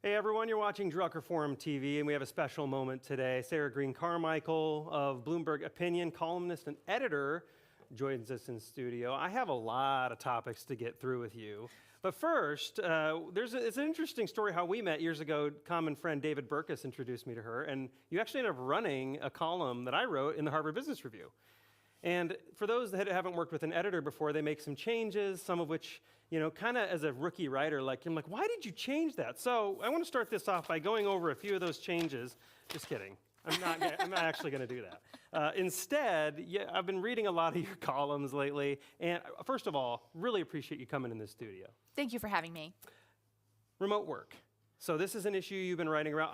Hey everyone, you're watching Drucker Forum TV, and we have a special moment today. Sarah Green Carmichael of Bloomberg Opinion, columnist and editor, joins us in studio. I have a lot of topics to get through with you. But first, it's an interesting story how we met years ago. Common friend David Burkus introduced me to her, and you actually ended up running a column that I wrote in the Harvard Business Review. And for those that haven't worked with an editor before, they make some changes, some of which, kind of as a rookie writer, I'm like, why did you change that? So I want to start this off by going over a few of those changes. Just kidding. I'm not actually going to do that. Instead, I've been reading a lot of your columns lately. And first of all, really appreciate you coming in the studio. Thank you for having me. Remote work. So this is an issue you've been writing about.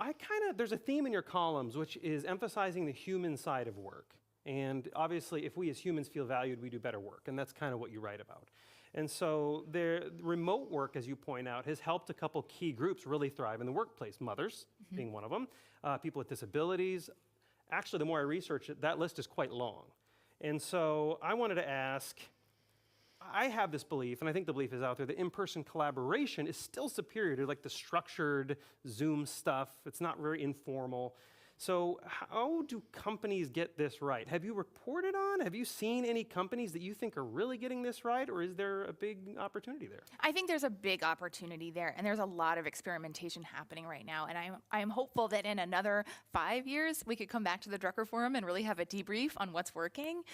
There's a theme in your columns, which is emphasizing the human side of work. And obviously, if we as humans feel valued, we do better work. And that's kind of what you write about. And so remote work, as you point out, has helped a couple key groups really thrive in the workplace. Mothers being one of them, people with disabilities. Actually, the more I research it, that list is quite long. And so I wanted to ask, I have this belief, and I think the belief is out there, that in-person collaboration is still superior to the structured Zoom stuff. It's not very informal. So how do companies get this right? Have you reported on? Have you seen any companies that you think are really getting this right, or is there a big opportunity there? I think there's a big opportunity there, and there's a lot of experimentation happening right now. And I'm hopeful that in another 5 years, we could come back to the Drucker Forum and really have a debrief on what's working.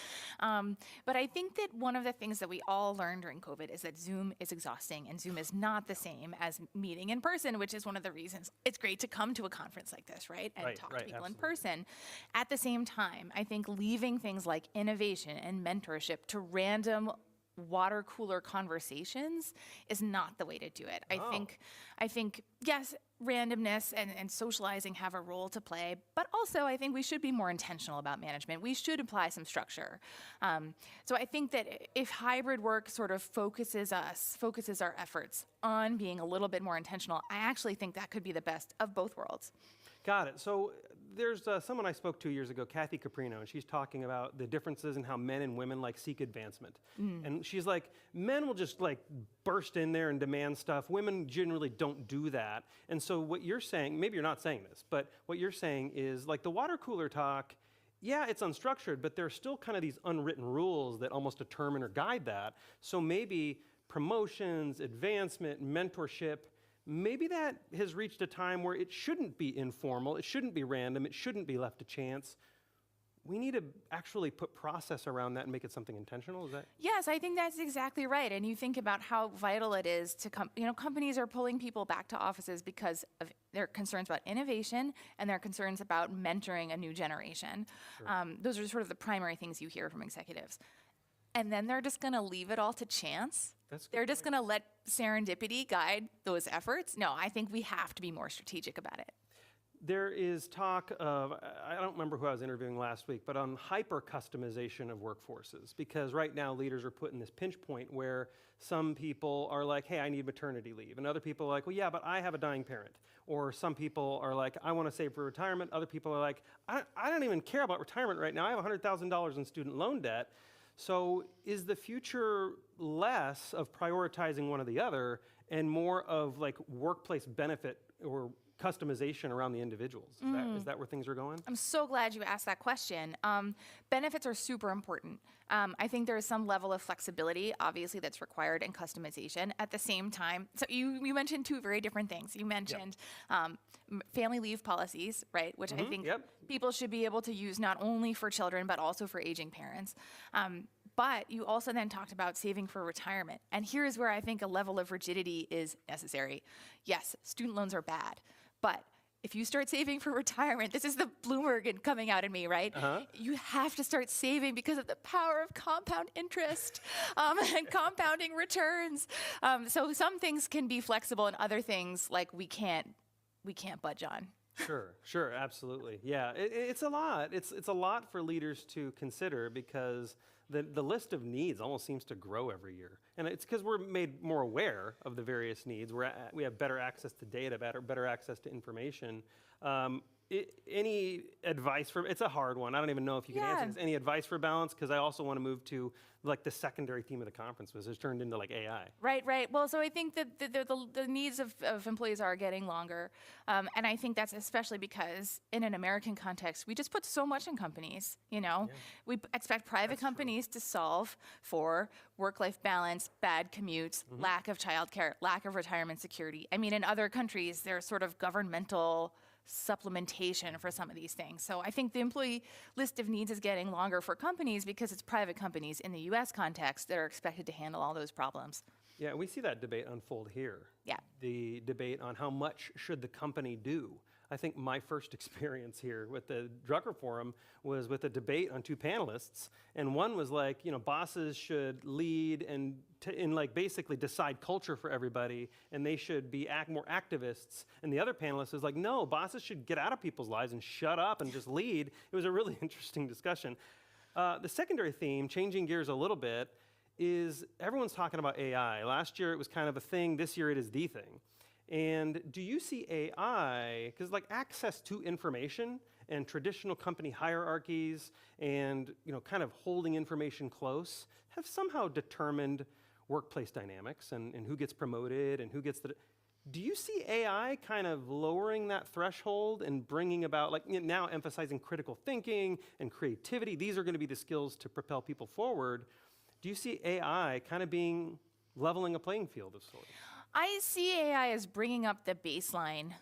But I think that one of the things that we all learned during COVID is that Zoom is exhausting, and Zoom is not the same as meeting in person, which is one of the reasons it's great to come to a conference like this, right? And talk to people in person. At the same time, I think leaving things like innovation and mentorship to random water cooler conversations is not the way to do it. I think yes, randomness and socializing have a role to play, but also I think we should be more intentional about management. We should apply some structure. So I think that if hybrid work sort of focuses our efforts on being a little bit more intentional, I actually think that could be the best of both worlds. Got it. So there's someone I spoke to years ago, Kathy Caprino, and she's talking about the differences in how men and women seek advancement. And she's like, men will just burst in there and demand stuff. Women generally don't do that. And so what you're saying, maybe you're not saying this, but what you're saying is the water cooler talk, yeah, it's unstructured, but there are still kind of these unwritten rules that almost determine or guide that. So maybe promotions, advancement, mentorship, maybe that has reached a time where it shouldn't be informal, it shouldn't be random, it shouldn't be left to chance. We need to actually put process around that and make it something intentional, is that? Yes, I think that's exactly right. And you think about how vital it is to companies are pulling people back to offices because of their concerns about innovation and their concerns about mentoring a new generation. Sure. Those are sort of the primary things you hear from executives. And then they're just going to leave it all to chance. They're just going to let serendipity guide those efforts. No, I think we have to be more strategic about it. There is talk of, I don't remember who I was interviewing last week, but on hyper-customization of workforces. Because right now leaders are put in this pinch point where some people are like, hey, I need maternity leave. And other people are like, well, yeah, but I have a dying parent. Or some people are like, I want to save for retirement. Other people are like, I don't even care about retirement right now. I have $100,000 in student loan debt. So is the future less of prioritizing one or the other and more of workplace benefit or customization around the individuals? Is that where things are going? I'm so glad you asked that question. Benefits are super important. I think there is some level of flexibility, obviously, that's required in customization. At the same time, so you mentioned two very different things. You mentioned family leave policies, right, which I think people should be able to use not only for children, but also for aging parents. But you also then talked about saving for retirement. And here's where I think a level of rigidity is necessary. Yes, student loans are bad, but if you start saving for retirement, this is the Bloomberg coming out in me, right? You have to start saving because of the power of compound interest and compounding returns. So some things can be flexible and other things we can't budge on. Sure, absolutely. Yeah, it's a lot. It's a lot for leaders to consider because the list of needs almost seems to grow every year. And it's because we're made more aware of the various needs. We have better access to data, better access to information. any advice for, it's a hard one. I don't even know if you can answer this. Any advice for balance? Because I also want to move to like the secondary theme of the conference, which has turned into like AI. Right. Well, so I think that the needs of employees are getting longer. And I think that's especially because in an American context, we just put so much in companies, We expect private companies to solve for work-life balance, bad commutes, lack of childcare, lack of retirement security. I mean, in other countries, there's sort of governmental supplementation for some of these things. So I think the employee list of needs is getting longer for companies because it's private companies in the US context that are expected to handle all those problems. Yeah, and we see that debate unfold here. Yeah. The debate on how much should the company do. I think my first experience here with the Drucker Forum was with a debate on two panelists, and one was like, bosses should lead and like basically decide culture for everybody, and they should be more activists. And the other panelist was like, no, bosses should get out of people's lives and shut up and just lead. It was a really interesting discussion. The secondary theme, changing gears a little bit, is everyone's talking about AI. Last year it was kind of a thing. This year it is the thing. And do you see AI, because like access to information and traditional company hierarchies and kind of holding information close have somehow determined workplace dynamics and who gets promoted and who gets the... Do you see AI kind of lowering that threshold and bringing about, like now emphasizing critical thinking and creativity? These are going to be the skills to propel people forward. Do you see AI kind of being leveling a playing field of sorts? I see AI as bringing up the baseline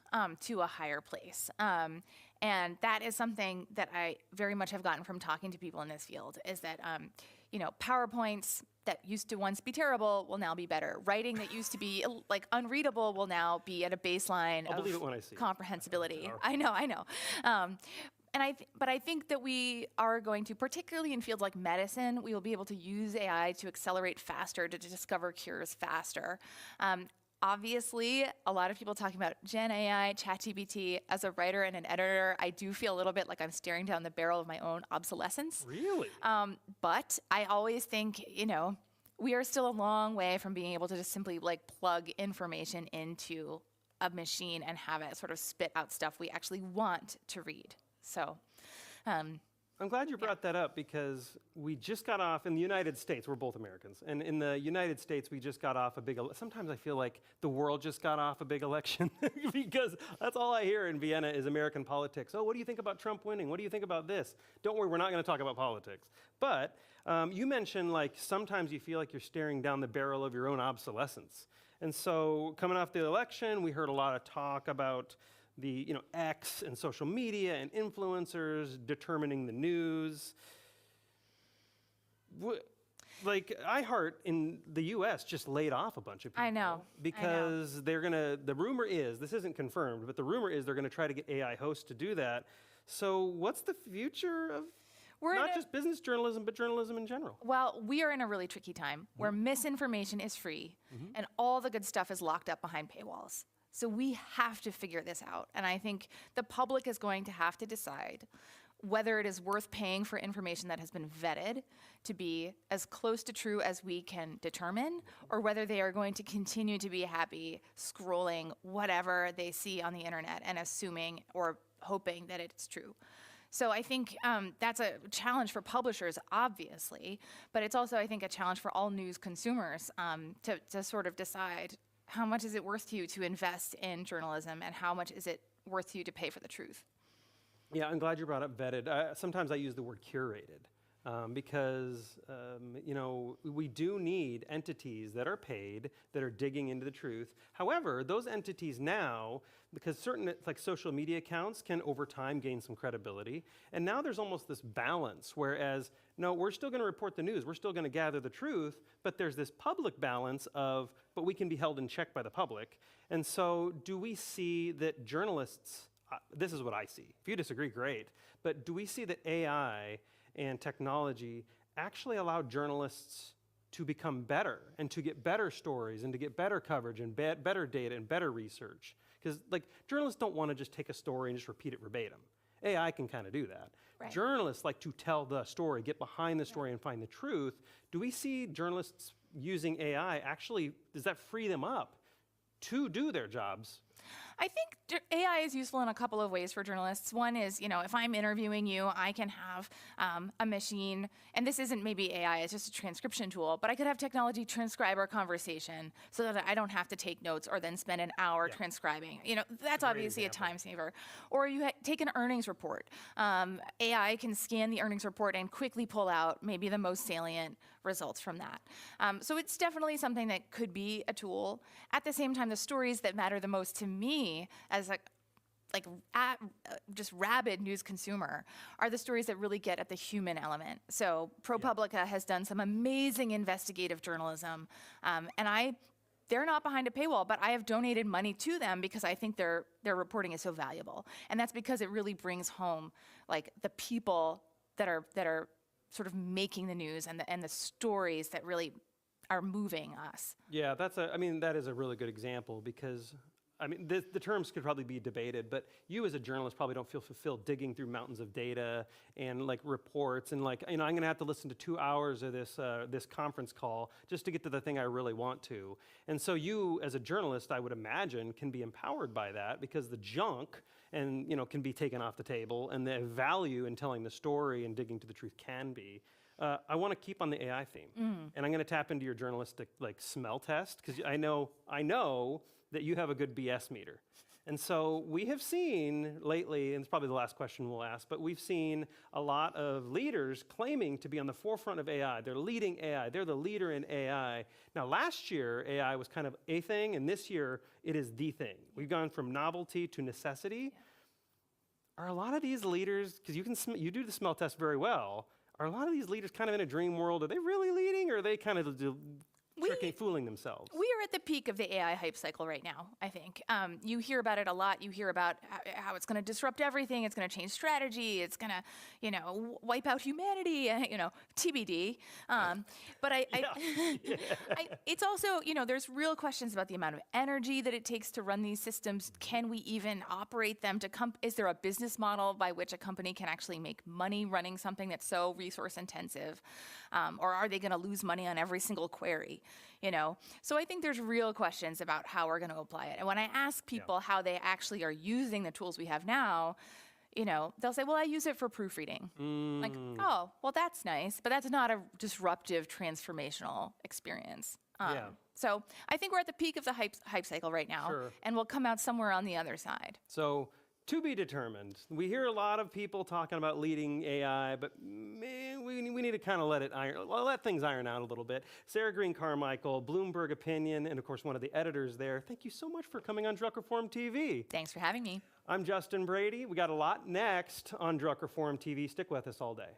to a higher place. And that is something that I very much have gotten from talking to people in this field, is that, PowerPoints that used to once be terrible will now be better. Writing that used to be like unreadable will now be at a baseline I'll of believe it when I see comprehensibility. it. I know. But I think that we are going to, particularly in fields like medicine, we will be able to use AI to accelerate faster, to discover cures faster. Obviously, a lot of people talking about Gen AI, ChatGPT. As a writer and an editor, I do feel a little bit like I'm staring down the barrel of my own obsolescence. Really? But I always think, we are still a long way from being able to just simply like plug information into a machine and have it sort of spit out stuff we actually want to read. So, I'm glad you brought that up, because we just got off in the United States. We're both Americans. And in the United States, we just got off a big, sometimes I feel like the world just got off a big election because that's all I hear in Vienna is American politics. Oh, what do you think about Trump winning? What do you think about this? Don't worry, we're not going to talk about politics. But you mentioned like sometimes you feel like you're staring down the barrel of your own obsolescence. And so coming off the election, we heard a lot of talk about the X and social media and influencers determining the news. Like iHeart in the US just laid off a bunch of people. I know. Because they're the rumor is, this isn't confirmed, but the rumor is they're gonna try to get AI hosts to do that. So what's the future of not just business journalism, but journalism in general? Well, we are in a really tricky time where misinformation is free and all the good stuff is locked up behind paywalls. So we have to figure this out. And I think the public is going to have to decide whether it is worth paying for information that has been vetted to be as close to true as we can determine, or whether they are going to continue to be happy scrolling whatever they see on the internet and assuming or hoping that it's true. So I think that's a challenge for publishers, obviously, but it's also, I think, a challenge for all news consumers to sort of decide, how much is it worth to you to invest in journalism, and how much is it worth to you to pay for the truth? Yeah, I'm glad you brought up vetted. Sometimes I use the word curated because, we do need entities that are paid, that are digging into the truth. However, those entities now, because certain like social media accounts can over time gain some credibility, and now there's almost this balance, whereas, no, we're still going to report the news, we're still going to gather the truth, but there's this public balance of, but we can be held in check by the public. And so do we see that journalists, this is what I see. If you disagree, great. But do we see that AI and technology actually allow journalists to become better and to get better stories and to get better coverage and better data and better research? Because like journalists don't want to just take a story and just repeat it verbatim. AI can kind of do that. Right. Journalists like to tell the story, get behind the story and find the truth. Do we see journalists using AI actually, does that free them up to do their jobs? I think AI is useful in a couple of ways for journalists. One is, if I'm interviewing you, I can have a machine, and this isn't maybe AI, it's just a transcription tool, but I could have technology transcribe our conversation so that I don't have to take notes or then spend an hour transcribing. That's obviously a time saver. Or you take an earnings report. AI can scan the earnings report and quickly pull out maybe the most salient results from that. So it's definitely something that could be a tool. At the same time, the stories that matter the most to me as just rabid news consumer are the stories that really get at the human element. So ProPublica has done some amazing investigative journalism, and they're not behind a paywall, but I have donated money to them because I think their reporting is so valuable, and that's because it really brings home the people that are sort of making the news and the stories that really are moving us. Yeah, that is a really good example because, the terms could probably be debated, but you as a journalist probably don't feel fulfilled digging through mountains of data and reports and I'm going to have to listen to 2 hours of this conference call just to get to the thing I really want to. And so you as a journalist, I would imagine, can be empowered by that because the junk can be taken off the table and the value in telling the story and digging to the truth can be. I want to keep on the AI theme, and I'm going to tap into your journalistic smell test because I know that you have a good BS meter. And so we have seen lately, and it's probably the last question we'll ask, but we've seen a lot of leaders claiming to be on the forefront of AI. They're leading AI. They're the leader in AI. Now, last year, AI was kind of a thing, and this year, it is the thing. We've gone from novelty to necessity. Are a lot of these leaders, because you do the smell test very well, are a lot of these leaders kind of in a dream world? Are they really leading, or are they kind of fooling themselves? We are at the peak of the AI hype cycle right now, I think. You hear about it a lot. You hear about how it's going to disrupt everything. It's going to change strategy. It's going to, wipe out humanity, TBD. But it's also, there's real questions about the amount of energy that it takes to run these systems. Can we even operate them? Is there a business model by which a company can actually make money running something that's so resource intensive? Or are they going to lose money on every single query? So I think there's real questions about how we're going to apply it. And when I ask people how they actually are using the tools we have now, they'll say, well, I use it for proofreading. Oh, well, that's nice, but that's not a disruptive, transformational experience. So I think we're at the peak of the hype cycle right now, and we'll come out somewhere on the other side. So to be determined. We hear a lot of people talking about leading AI, but we need to kind of let things iron out a little bit. Sarah Green Carmichael, Bloomberg Opinion, and of course one of the editors there. Thank you so much for coming on Drug Reform TV. Thanks for having me. I'm Justin Brady. We got a lot next on Drug Reform TV. Stick with us all day.